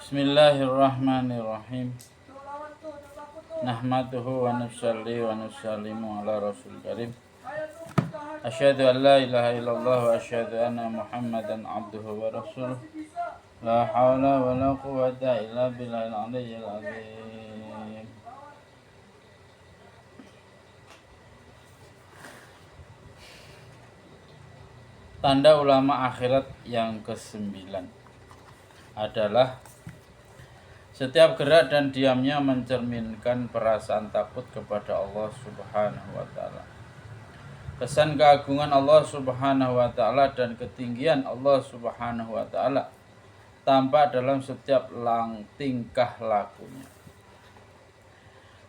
Bismillahirrahmanirrahim. Nahmaduhu wa nusalli wa nusallimu ala rasul karim. Asyhadu an la ilaha illallah wa asyhadu anna Muhammadan abduhu wa rasuluh. La haula wa la quwwata illa billahil aliyyil azim. Tanda ulama akhirat yang ke-9 adalah setiap gerak dan diamnya mencerminkan perasaan takut kepada Allah Subhanahu wa taala. Kesan keagungan Allah Subhanahu wa taala dan ketinggian Allah Subhanahu wa taala tampak dalam setiap tingkah lakunya.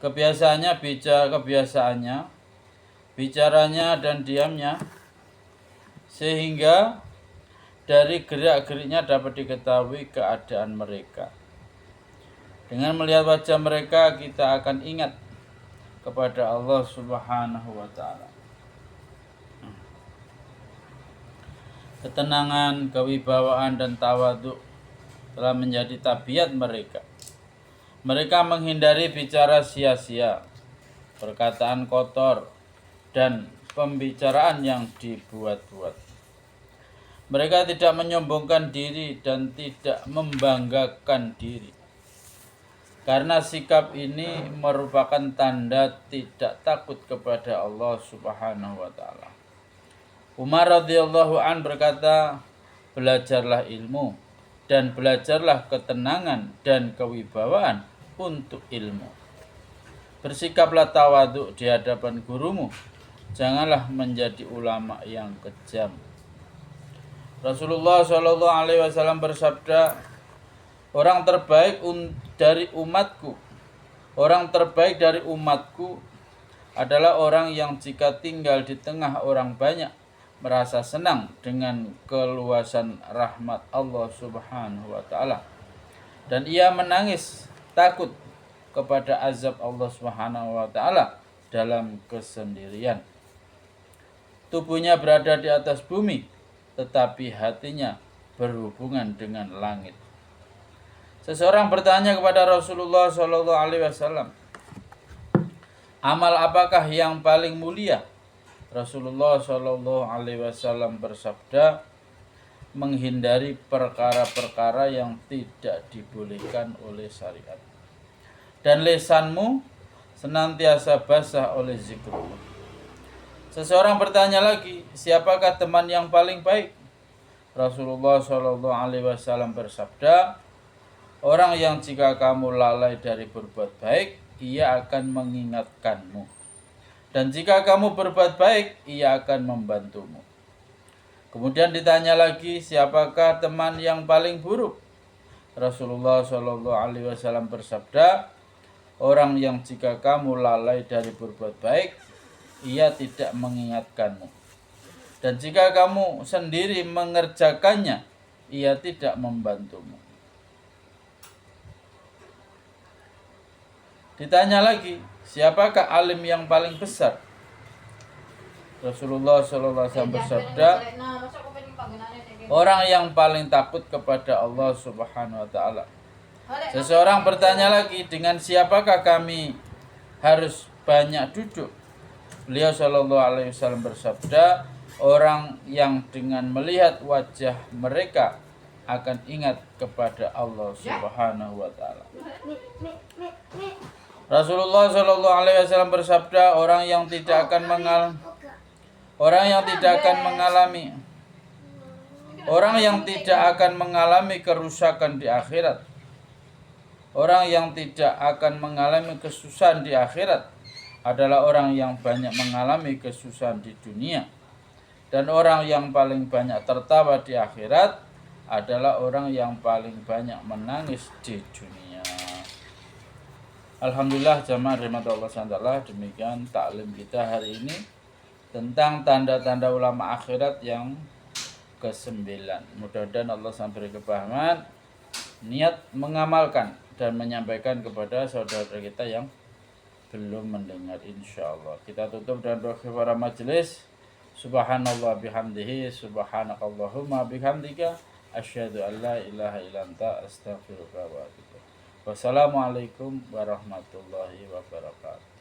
Kebiasaannya, bicaranya dan diamnya, sehingga dari gerak-geriknya dapat diketahui keadaan mereka. Dengan melihat wajah mereka, kita akan ingat kepada Allah Subhanahu wa taala. Ketenangan, kewibawaan dan tawadhu telah menjadi tabiat mereka. Mereka menghindari bicara sia-sia, perkataan kotor, dan pembicaraan yang dibuat-buat. Mereka tidak menyombongkan diri dan tidak membanggakan diri. Karena sikap ini merupakan tanda tidak takut kepada Allah Subhanahu wa taala. Umar radhiyallahu an berkata, "Belajarlah ilmu dan belajarlah ketenangan dan kewibawaan untuk ilmu. Bersikaplah tawadhu di hadapan gurumu. Janganlah menjadi ulama yang kejam." Rasulullah Shallallahu alaihi wasallam bersabda, Orang terbaik dari umatku adalah orang yang jika tinggal di tengah orang banyak merasa senang dengan keluasan rahmat Allah Subhanahu wa taala, dan ia menangis takut kepada azab Allah Subhanahu wa taala dalam kesendirian. Tubuhnya berada di atas bumi, tetapi hatinya berhubungan dengan langit. Seseorang bertanya kepada Rasulullah Shallallahu alaihi wasallam, "Amal apakah yang paling mulia?" Rasulullah Shallallahu alaihi wasallam bersabda, "Menghindari perkara-perkara yang tidak dibolehkan oleh syariat, dan lisanmu senantiasa basah oleh zikrullah." Seseorang bertanya lagi, "Siapakah teman yang paling baik?" Rasulullah Shallallahu alaihi wasallam bersabda, "Orang yang jika kamu lalai dari berbuat baik, ia akan mengingatkanmu. Dan jika kamu berbuat baik, ia akan membantumu." Kemudian ditanya lagi, "Siapakah teman yang paling buruk?" Rasulullah Shallallahu alaihi wasallam bersabda, "Orang yang jika kamu lalai dari berbuat baik, ia tidak mengingatkanmu. Dan jika kamu sendiri mengerjakannya, ia tidak membantumu." Ditanya lagi, "Siapakah alim yang paling besar?" Rasulullah SAW bersabda, "Orang yang paling takut kepada Allah Subhanahu wa taala." Seseorang bertanya lagi, "Dengan siapakah kami harus banyak duduk?" Beliau Shallallahu alaihi wasallam bersabda, "Orang yang dengan melihat wajah mereka akan ingat kepada Allah Subhanahu wa taala." Rasulullah Shallallahu alaihi wasallam bersabda, orang yang tidak akan mengalami kerusakan di akhirat, orang yang tidak akan mengalami kesusahan di akhirat adalah orang yang banyak mengalami kesusahan di dunia, dan orang yang paling banyak tertawa di akhirat adalah orang yang paling banyak menangis di dunia. Alhamdulillah jamaah rahmatullah SWT, demikian taklim kita hari ini tentang tanda-tanda ulama akhirat yang ke-9. Mudah-mudahan Allah sampai kepahaman, niat mengamalkan dan menyampaikan kepada saudara kita yang belum mendengar, insyaallah. Kita tutup dengan doa kepada majelis. Subhanallah bihamdihi, subhanakallahumma bihamdika, Asyhadu an la ilaha illa anta astaghfiruka wa atubu ilaik. Wassalamualaikum warahmatullahi wabarakatuh.